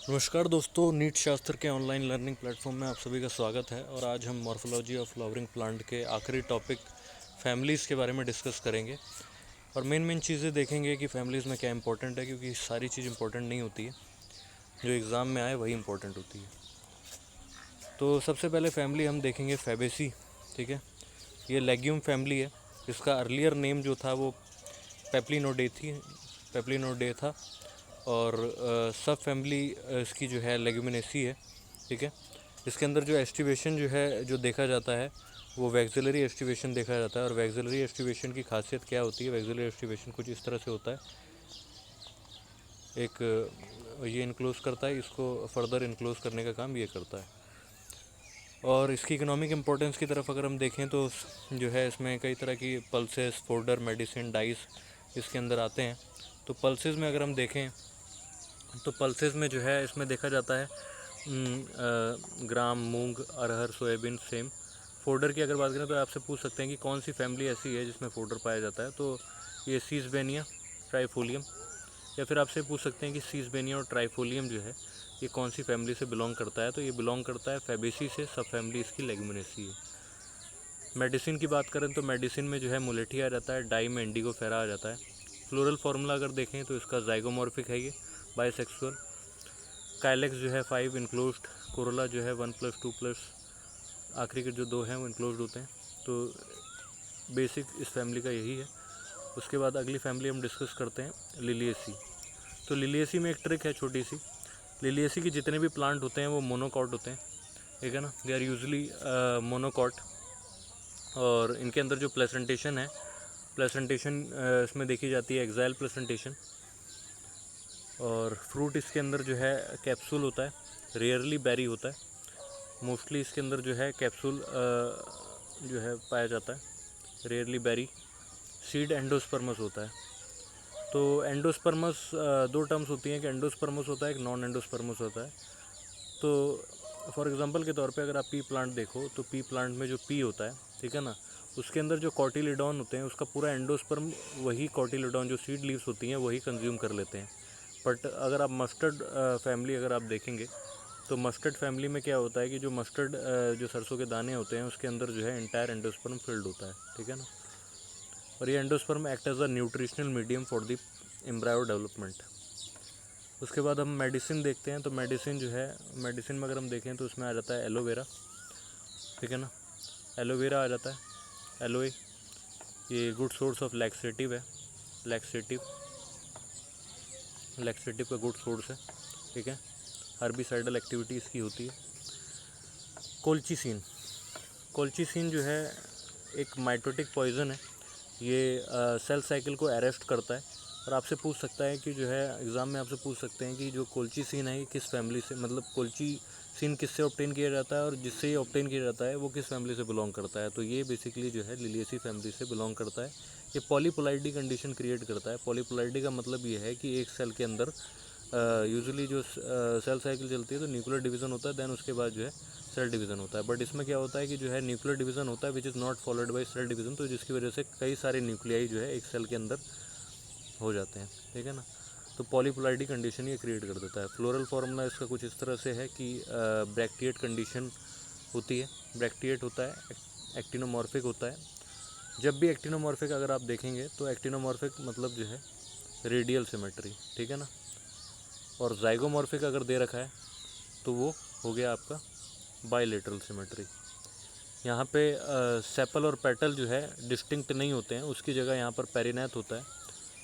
नमस्कार दोस्तों, नीट शास्त्र के ऑनलाइन लर्निंग प्लेटफॉर्म में आप सभी का स्वागत है। और आज हम मॉर्फोलॉजी ऑफ फ्लावरिंग प्लांट के आखिरी टॉपिक फैमिलीज़ के बारे में डिस्कस करेंगे। और मेन चीज़ें देखेंगे कि फैमिलीज़ में क्या इंपॉर्टेंट है, क्योंकि सारी चीज़ इंपॉर्टेंट नहीं होती है, जो एग्ज़ाम में आए वही इंपॉर्टेंट होती है। तो सबसे पहले फैमिली हम देखेंगे फैबेसी। ठीक है, ये लेग्यूम फैमिली है। इसका अर्लियर नेम जो था वो पेप्लिनोडे था। और सब फैमिली इसकी जो है लेग्यूमिनेसी है। ठीक है, इसके अंदर जो एस्टिवेशन जो देखा जाता है वो वैक्सिलरी एस्टिवेशन देखा जाता है। और वैक्सिलरी एस्टिवेशन की खासियत क्या होती है? वैक्सिलरी एस्टिवेशन कुछ इस तरह से होता है, एक ये इनक्लोज करता है, इसको फर्दर इनक्लोज करने का काम ये करता है। और इसकी इकोनॉमिक इम्पोर्टेंस की तरफ अगर हम देखें तो जो है इसमें कई तरह की पल्सेस, फोल्डर, मेडिसिन, डाइस इसके अंदर आते हैं। तो पल्सेस में अगर हम देखें तो पल्सेस में जो है इसमें देखा जाता है ग्राम, मूंग, अरहर, सोयाबीन, सेम। फोल्डर की अगर बात करें तो आपसे पूछ सकते हैं कि कौन सी फैमिली ऐसी है जिसमें फोल्डर पाया जाता है, तो ये सीसबेनिया, ट्राइफोलियम। या फिर आपसे पूछ सकते हैं कि सीसबेनिया और ट्राइफोलियम जो है ये कौन सी फैमिली से बिलोंग करता है, तो ये बिलोंग करता है फैबेसी से। सब फैमिली इसकी लेग्यूमिनेसी है। मेडिसिन की बात करें तो मेडिसिन में जो है मुलेठी आ जाता है, डाई में इंडिगोफेरा आ जाता है। फ्लोरल फार्मूला अगर देखें तो इसका जाइगोमॉर्फिक है, ये बाइसेक्सुअल। काइलेक्स जो है 5 इनक्लोज्ड, कोरोला जो है 1+2+, आखिरी के जो 2 हैं वो इनक्लोज्ड होते हैं। तो बेसिक इस फैमिली का यही है। उसके बाद अगली फैमिली हम डिस्कस करते हैं लिलिएसी। तो लिलिएसी में एक ट्रिक है छोटी सी। लिलिएसी के जितने भी प्लांट होते हैं वो मोनोकॉट होते हैं, ठीक है ना, दे आर यूजली मोनोकॉट। और इनके अंदर जो प्लेसेंटेशन है, प्लेसेंटेशन इसमें देखी जाती है एक्साइल प्लेसेंटेशन। और फ्रूट इसके अंदर जो है कैप्सूल होता है, रेयरली बेरी होता है। मोस्टली इसके अंदर जो है कैप्सूल जो है पाया जाता है, रेयरली बेरी। सीड एंडोस्पर्मस होता है। तो एंडोस्पर्मस दो टर्म्स होती हैं, कि एंडोस्पर्मस होता है, एक नॉन एंडोस्पर्मस होता है। तो फॉर एग्जांपल के तौर पे अगर आप पी प्लांट देखो तो पी प्लांट में जो पी होता है, ठीक है ना, उसके अंदर जो कॉटिलिडॉन होते हैं उसका पूरा एंडोस्पर्म वही कॉटिलिडॉन जो सीड लीव्स होती हैं वही कंज्यूम कर लेते हैं। बट अगर आप मस्टर्ड फैमिली अगर आप देखेंगे तो मस्टर्ड फैमिली में क्या होता है कि जो मस्टर्ड जो सरसों के दाने होते हैं उसके अंदर जो है इंटायर एंडोस्पर्म फिल्ड होता है, ठीक है ना। और ये endosperm act as a nutritional medium for the embryo development. उसके बाद हम मेडिसिन देखते हैं। तो मेडिसिन जो है, मेडिसिन में अगर हम देखें तो उसमें आ जाता है एलोवेरा, ठीक है ना, एलोवेरा आ जाता है, एलोए। ये गुड सोर्स ऑफ लैक्सेटिव है, लैक्सेटिव लैक्सेटिव का गुड सोर्स है, ठीक है। हर्बिसाइडल एक्टिविटी इसकी होती है। कोल्चिसिन, कोल्चिसिन जो है एक माइटोटिक पॉइजन है। ये सेल साइकिल को अरेस्ट करता है। और आपसे पूछ सकता है कि जो है एग्ज़ाम में आपसे पूछ सकते हैं कि जो कोल्चिसिन है ये किस फैमिली से, मतलब कोल्चिसिन किससे ऑब्टेन किया जाता है और जिससे ये ऑब्टेन किया जाता है वो किस फैमिली से बिलोंग करता है। तो ये बेसिकली जो है लिलिएसी फैमिली से बिलोंग करता है। ये पॉलीपोलाइडी कंडीशन क्रिएट करता है। पॉलीपोलाइडी का मतलब ये है कि एक सेल के अंदर यूजुअली जो सेल साइकिल चलती है तो न्यूक्लियर डिवीज़न होता है, देन उसके बाद जो है सेल डिवीज़न होता है। बट इसमें क्या होता है कि जो है न्यूक्लियर डिवीज़न होता है which is not followed by cell division, तो जिसकी वजह से कई सारे न्यूक्लियाई जो है एक सेल के अंदर हो जाते हैं, ठीक है ना। तो पॉलीपोलाइडी कंडीशन ये क्रिएट कर देता है। फ्लोरल फार्मूला इसका कुछ इस तरह से है कि ब्रैक्टिएट कंडीशन होती है, ब्रैक्टिएट होता है, एक्टिनोमॉर्फिक होता है। जब भी एक्टिनोमॉर्फिक अगर आप देखेंगे तो एक्टिनोमॉर्फिक मतलब जो है रेडियल सिमेट्री, ठीक है ना। और जाइगोमॉर्फिक अगर दे रखा है तो वो हो गया आपका बाइलेटरल सिमेट्री। यहाँ पे सेपल और पेटल जो है डिस्टिंक्ट नहीं होते हैं, उसकी जगह यहाँ पर पेरिनेथ होता है।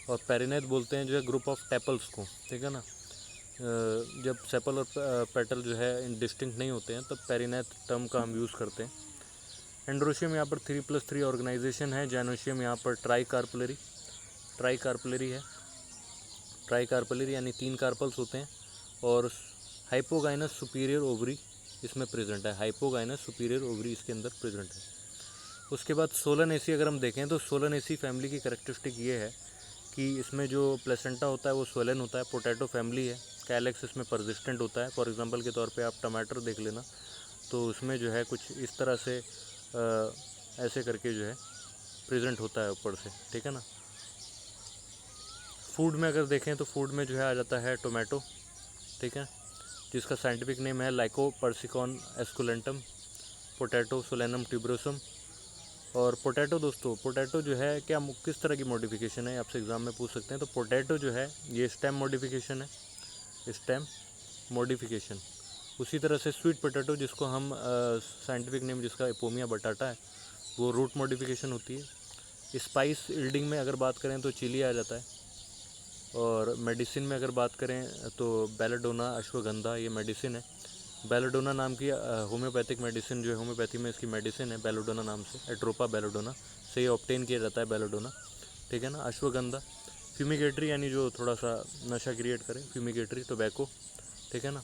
और पेरिनेथ बोलते हैं जो है ग्रुप ऑफ टेपल्स को, ठीक है ना। जब सेपल और पेटल जो है डिस्टिंक्ट नहीं होते हैं तब पेरिनेथ टर्म का हम यूज़ करते हैं। एंड्रोशियम यहाँ पर 3+3 ऑर्गेनाइजेशन है। जैनोशियम यहाँ पर ट्राई है, ट्राई कार्पलरी यानी 3 कार्पल्स होते हैं। और हाइपोगाइनस सुपीरियर ओवरी इसमें प्रेजेंट है, हाइपोगाइनस सुपीरियर ओवरी इसके अंदर प्रेजेंट है। उसके बाद सोलनेसी अगर हम देखें तो सोलनेसी फैमिली की कैरेक्टरिस्टिक ये है कि इसमें जो प्लेसेंटा होता है वो सोलन होता है। पोटैटो फैमिली है। कैलेक्स इसमें परसिस्टेंट होता है। फॉर एग्जांपल के तौर पे आप टमाटर देख लेना तो उसमें जो है कुछ इस तरह से ऐसे करके जो है प्रेजेंट होता है ऊपर से, ठीक है ना। फूड में अगर देखें तो फूड में जो है आ जाता है टोमेटो, ठीक है। जिसका साइंटिफिक नेम है लाइकोपर्सिकॉन एस्कुलेंटम, पोटैटो सोलेनम ट्यूबरोसम। और पोटैटो दोस्तों, पोटैटो जो है क्या किस तरह की मॉडिफिकेशन है, आपसे एग्ज़ाम में पूछ सकते हैं। तो पोटैटो जो है ये स्टेम मॉडिफिकेशन है, स्टेम मॉडिफिकेशन। उसी तरह से स्वीट पोटैटो, जिसको हम साइंटिफिक नेम जिसका एपोमिया बटाटा है, वो रूट मॉडिफिकेशन होती है। स्पाइस यील्डिंग में अगर बात करें तो चिली आ जाता है। और मेडिसिन में अगर बात करें तो बेलाडोना अश्वगंधा, ये मेडिसिन है। बेलाडोना नाम की होम्योपैथिक मेडिसिन जो है, होम्योपैथी में इसकी मेडिसिन है बेलाडोना नाम से, एट्रोपा बेलाडोना से ये ऑब्टेन किया जाता है बेलाडोना, ठीक है ना। अश्वगंधा फ्यूमिगेटरी, यानी जो थोड़ा सा नशा क्रिएट करे, फ्यूमिगेटरी टोबैको, ठीक है ना,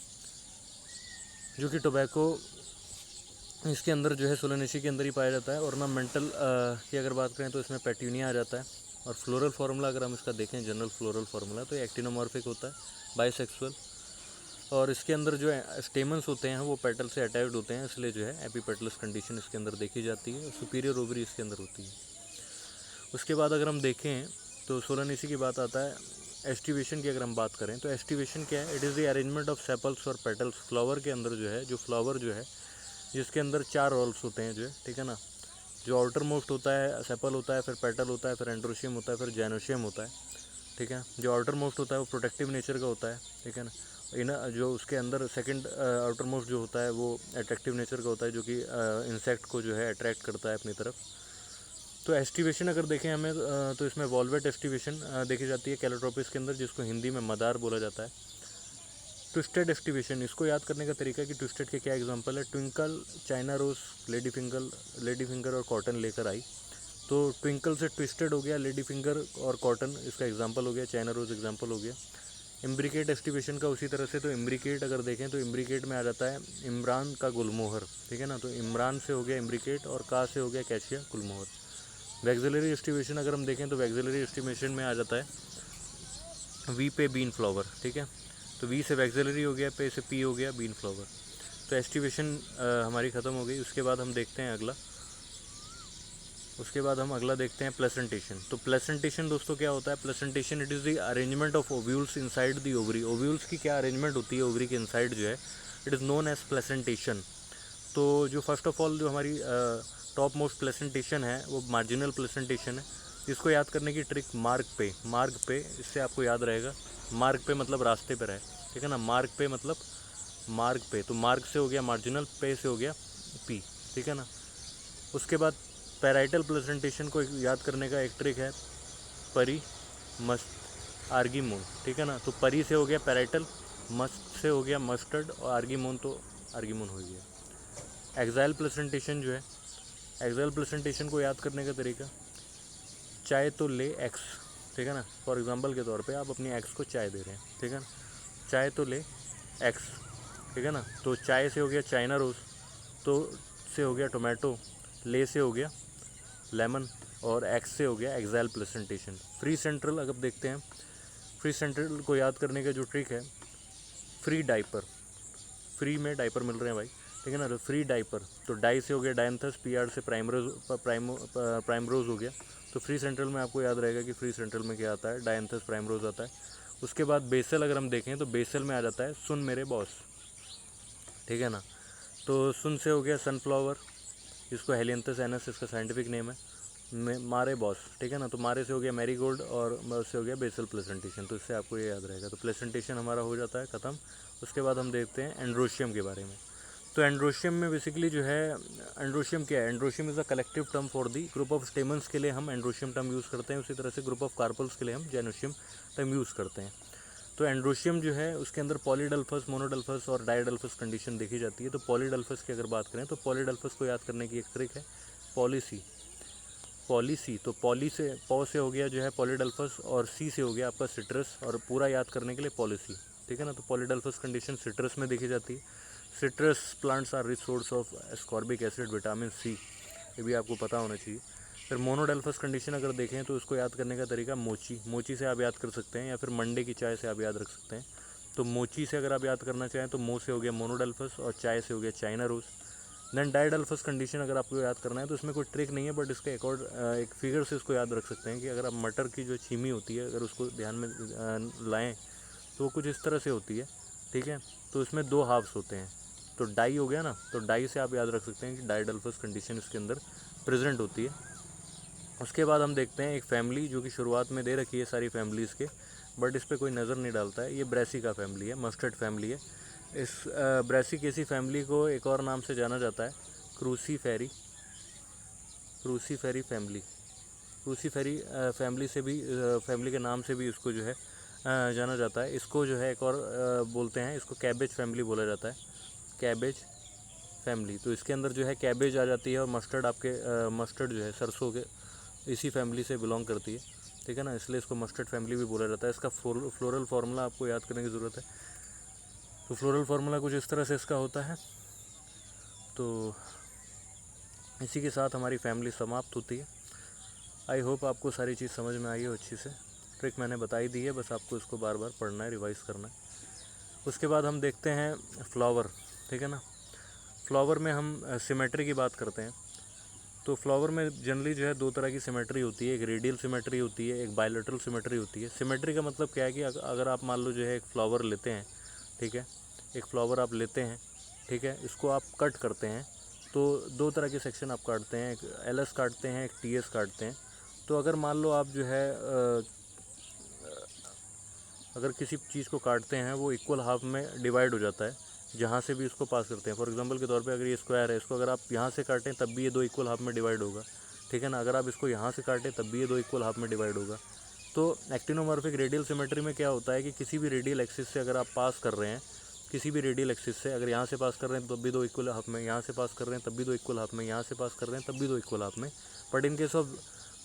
जो कि टोबैको इसके अंदर जो है सोलेनेसी के अंदर ही पाया जाता है। ऑर्नामेंटल की अगर बात करें तो इसमें पेट्यूनिया आ जाता है। और फ्लोरल फार्मूला अगर हम इसका देखें, जनरल फ्लोरल फार्मूला, तो ये एक्टिनोमॉर्फिक होता है, बाइसेक्सुअल। और इसके अंदर जो स्टेमन्स होते हैं वो पेटल से अटैच्ड होते हैं, इसलिए जो है एपीपेटलस कंडीशन इसके अंदर देखी जाती है। सुपीरियर ओवरी इसके अंदर होती है। उसके बाद अगर हम देखें तो सोलेनेसी की बात आता है। एस्टिवेशन की अगर हम बात करें तो एस्टिवेशन क्या है, it is the arrangement of sepals और पेटल्स। फ्लावर के अंदर जो है, जो फ्लावर जो है जिसके अंदर 4 रोल्स होते हैं जो है, ठीक है ना। जो आउटर मोस्ट होता है सेपल होता है, फिर पेटल होता है, फिर एंड्रोशियम होता है, फिर जैनोशियम होता है, ठीक है। जो आउटर मोस्ट होता है वो प्रोटेक्टिव नेचर का होता है, ठीक है ना। जो उसके अंदर सेकंड आउटर मोस्ट जो होता है वो अट्रैक्टिव नेचर का होता है, जो कि इंसेक्ट को जो है अट्रैक्ट करता है अपनी तरफ। तो एस्टिवेशन अगर देखें हमें तो इसमें वॉल्वेट एस्टिवेशन देखी जाती है कैलोट्रोपिस के अंदर, जिसको हिंदी में मदार बोला जाता है। ट्विस्टेड एस्टिवेशन, इसको याद करने का तरीका कि ट्विस्टेड के क्या एग्जांपल है, twinkle, china rose, lady finger और कॉटन लेकर आई। तो ट्विंकल से ट्विस्टेड हो गया, लेडी फिंगर और कॉटन इसका एग्जांपल हो गया, चाइना रोज एग्जांपल हो गया। इम्ब्रिकेट एस्टिवेशन का उसी तरह से, तो इम्ब्रिकेट अगर देखें तो इम्ब्रिकेट में आ जाता है इमरान का गुलमोहर, ठीक है ना। तो इमरान से हो गया इम्ब्रिकेट और का से हो गया कैशिया गुलमोहर। वैक्सिलरी एस्टिवेशन अगर हम देखें तो वैक्सिलरी एस्टिवेशन में आ जाता है वी पे बीन फ्लावर, ठीक है। तो वी से वैक्सिलरी हो गया, पे से पी हो गया, बीन फ्लावर। तो एस्टिवेशन हमारी ख़त्म हो गई। उसके बाद हम देखते हैं अगला देखते हैं प्लेसेंटेशन। तो प्लेसेंटेशन दोस्तों क्या होता है, placentation it is the arrangement of ovules inside the ovary. Ovules की क्या अरेंजमेंट होती है ओवरी के इनसाइड जो है, it is known as placentation. तो जो फर्स्ट ऑफ ऑल जो हमारी टॉप मोस्ट प्लेसेंटेशन है वो मार्जिनल प्लेसेंटेशन है। इसको याद करने की ट्रिक मार्ग पे इससे आपको याद रहेगा। मार्ग पे मतलब रास्ते पे रहे, ठीक है ना। मार्ग पे मतलब मार्ग पे, तो मार्ग से हो गया मार्जिनल, पे से हो गया पी, ठीक है ना। उसके बाद पैराइटल प्लेसेंटेशन को याद करने का एक ट्रिक है, परी मस्ट आर्गीमोन, ठीक है ना। तो परी से हो गया पैराइटल, मस्ट से हो गया मस्टर्ड और आर्गीमोन तो आर्गीमोन हो गया। एक्साइल प्लेसेंटेशन जो है, एक्साइल प्लेसेंटेशन को याद करने का तरीका, चाय तो ले एक्स, ठीक है ना। फॉर एग्जांपल के तौर पे आप अपनी एक्स को चाय दे रहे हैं, ठीक है ना। चाय तो ले एक्स, ठीक है ना। तो चाय से हो गया चाइना रोज, तो से हो गया टोमेटो, ले से हो गया लेमन और एक्स से हो गया एक्साइल प्लेसेंटेशन। फ्री सेंट्रल अगर देखते हैं, फ्री सेंट्रल को याद करने का जो ट्रिक है, फ्री डाइपर, फ्री में डाइपर मिल रहे हैं भाई, ठीक है ना। तो फ्री डाइपर, तो डाई से हो गया डायंथस, पी आर से प्राइमरोज हो गया। तो फ्री सेंट्रल में आपको याद रहेगा कि फ्री सेंट्रल में क्या आता है, डायंथस प्राइमरोज आता है। उसके बाद बेसल अगर हम देखें तो बेसल में आ जाता है सुन मेरे बॉस, ठीक है ना। तो सुन से हो गया सनफ्लावर, इसको हेलियंथस एनस इसका साइंटिफिक नेम है। मारे बॉस, ठीक है ना। तो मारे से हो गया मैरीगोल्ड और से हो गया बेसल प्लेसेंटेशन। तो इससे आपको ये याद रहेगा। तो प्लेसेंटेशन हमारा हो जाता है ख़त्म। उसके बाद हम देखते हैं एंड्रोशियम के बारे में। तो एंड्रोशियम में बेसिकली जो है, एंड्रोशियम क्या है, androecium is a collective term for the group of stamens के लिए हम एंड्रोशियम टर्म यूज़ करते हैं। उसी तरह से ग्रुप ऑफ कार्पल्स के लिए हम जेनोशियम टर्म यूज़ करते हैं। तो एंड्रोशियम जो है उसके अंदर पॉलीडल्फस, मोनोडल्फस और डायडल्फस कंडीशन देखी जाती है। तो पॉलीडल्फस की अगर बात करें तो पॉलीडल्फस को याद करने की एक ट्रिक है, पॉलिसी। तो पॉली से पॉ से हो गया जो है पॉलीडल्फस और सी से हो गया आपका सिट्रस, और पूरा याद करने के लिए पॉलिसी, ठीक है ना। तो पॉलीडल्फस कंडीशन सिट्रस में देखी जाती है। Citrus plants are rich source of ascorbic acid, vitamin C, ये भी आपको पता होना चाहिए। फिर मोनोडल्फस कंडीशन अगर देखें तो उसको याद करने का तरीका मोची से आप याद कर सकते हैं, या फिर मंडे की चाय से आप याद रख सकते हैं। तो मोची से अगर आप याद करना चाहें तो मो से हो गया मोनोडल्फस और चाय से हो गया china rose. Then diadelphous condition अगर आपको याद करना है तो इसमें कोई ट्रिक नहीं है, बट इसके एक फिगर से इसको याद रख सकते हैं कि अगर आप मटर की जो छीमी होती है अगर उसको ध्यान में लाएँ तो वो कुछ इस तरह से होती है, ठीक है। तो इसमें 2 हाफ्स होते हैं, तो डाई हो गया ना, तो डाई से आप याद रख सकते हैं कि डाइडल्फस कंडीशन इसके अंदर प्रेजेंट होती है। उसके बाद हम देखते हैं एक फैमिली जो कि शुरुआत में दे रखी है सारी फैमिलीज़ के, बट इस पर कोई नज़र नहीं डालता है। ये ब्रेसिका फैमिली है, मस्टर्ड फैमिली है। इस ब्रेसिकेसी फैमिली को एक और नाम से जाना जाता है क्रूसीफेरी फैमिली। क्रूसीफेरी फैमिली से भी फैमिली के नाम से भी इसको जो है जाना जाता है। इसको जो है एक और बोलते हैं, इसको कैबेज फैमिली बोला जाता है, कैबेज फैमिली। तो इसके अंदर जो है कैबेज आ जाती है, और मस्टर्ड आपके मस्टर्ड जो है सरसों के इसी फैमिली से बिलोंग करती है, ठीक है ना, इसलिए इसको मस्टर्ड फैमिली भी बोला जाता है। इसका फ्लोरल फार्मूला आपको याद करने की ज़रूरत है। तो फ्लोरल फार्मूला कुछ इस तरह से इसका होता है। तो इसी के साथ हमारी फैमिली समाप्त होती है। आई होप आपको सारी चीज़ समझ में आई हो अच्छी से। ट्रिक मैंने बताई दी है, बस आपको इसको बार बार पढ़ना है, रिवाइज़ करना है। उसके बाद हम देखते हैं फ्लावर, ठीक है ना। फ्लावर में हम सिमेट्री की बात करते हैं। तो फ्लावर में जनरली जो है 2 तरह की सिमेट्री होती है, एक रेडियल सिमेट्री होती है, एक बायलैटरल सिमेट्री होती है। सिमेट्री का मतलब क्या है कि अगर आप मान लो जो है एक फ्लावर लेते हैं, ठीक है, एक फ्लावर आप लेते हैं, ठीक है, इसको आप कट करते हैं, तो 2 तरह के सेक्शन आप काटते हैं, एक LS काटते हैं, एक TS काटते हैं। तो अगर मान लो आप जो है अगर किसी चीज़ को काटते हैं, वो इक्वल हाफ में डिवाइड हो जाता है जहाँ से भी इसको पास करते हैं। फॉर एग्जांपल के तौर पे अगर ये स्क्वायर है, इसको अगर आप यहाँ से काटें तब भी ये 2 इक्वल हाफ में डिवाइड होगा, ठीक है ना। अगर आप इसको यहाँ से काटें तब भी ये 2 इक्वल हाफ में डिवाइड होगा। तो एक्टिनोमॉर्फिक रेडियल सिमेट्री में क्या होता है कि किसी भी रेडियल एक्सिस से अगर आप पास कर रहे हैं, किसी भी रेडियल एक्सिस से अगर यहाँ से पास कर रहे हैं तब भी 2 इक्वल हाफ में, यहाँ से पास कर रहे हैं तब भी 2 इक्वल हाफ में, यहाँ से पास कर रहे हैं तब भी 2 इक्वल हाफ में। But in case of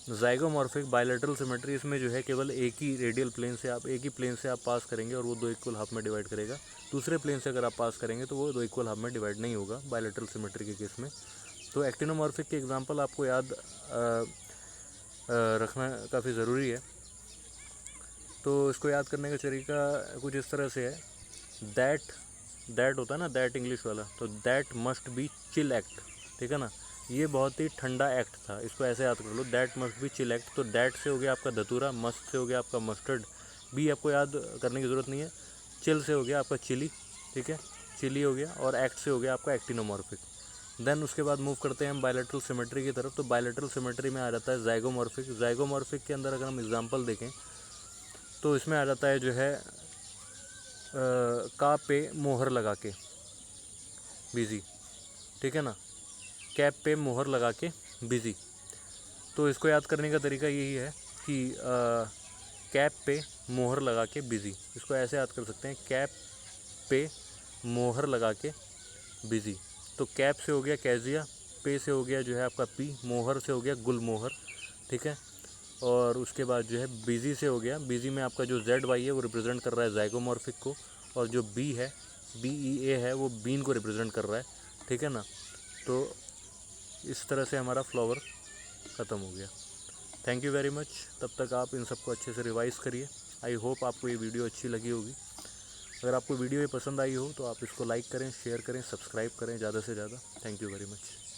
zygomorphic bilateral symmetry, इसमें जो है केवल एक ही रेडियल प्लेन से आप एक ही प्लेन से आप पास करेंगे और वो 2 इक्वल हाफ में डिवाइड करेगा। दूसरे प्लेन से अगर आप पास करेंगे तो वो 2 इक्वल हाफ में डिवाइड नहीं होगा बायलैटरल सिमेट्री के केस में। तो एक्टिनोमॉर्फिक के एग्जांपल आपको याद रखना काफ़ी ज़रूरी है। तो इसको याद करने का तरीका कुछ इस तरह से है, दैट होता है ना, दैट इंग्लिश वाला, तो that must be chill act, ठीक है ना। ये बहुत ही ठंडा एक्ट था, इसको ऐसे याद कर लो, that must be chill act. तो दैट से हो गया आपका धतूरा, मस्ट से हो गया आपका मस्टर्ड, बी आपको याद करने की ज़रूरत नहीं है, चिल से हो गया आपका चिली, ठीक है, चिली हो गया, और एक्ट से हो गया आपका एक्टिनोमॉर्फिक। देन उसके बाद मूव करते हैं हम बायलैटरल सिमेट्री की तरफ। तो बायलैटरल सिमेट्री में आ जाता है ज़ाइगोमॉर्फिक। ज़ाइगोमॉर्फिक के अंदर अगर हम एग्जांपल देखें तो इसमें आ जाता है जो है का पे मोहर लगा के बिज़ी, ठीक है ना, कैप पे मोहर लगा के बिज़ी। तो इसको याद करने का तरीका यही है कि कैप पे मोहर लगा के बिज़ी, इसको ऐसे याद कर सकते हैं, कैप पे मोहर लगा के बिज़ी। तो कैप से हो गया कैजिया, पे से हो गया जो है आपका पी, मोहर से हो गया गुलमोहर, ठीक है। और उसके बाद जो है बिज़ी से हो गया, बिज़ी में आपका जो ZY है वो रिप्रेजेंट कर रहा है ज़ाइगोमॉर्फिक को, और जो बी है BEA है वो बीन को रिप्रेजेंट कर रहा है, ठीक है ना। तो इस तरह से हमारा फ्लावर ख़त्म हो गया। Thank you very much. तब तक आप इन सबको अच्छे से रिवाइज़ करिए। आई होप आपको ये वीडियो अच्छी लगी होगी। अगर आपको वीडियो ये पसंद आई हो तो आप इसको लाइक करें, शेयर करें, सब्सक्राइब करें ज़्यादा से ज़्यादा। Thank you very much.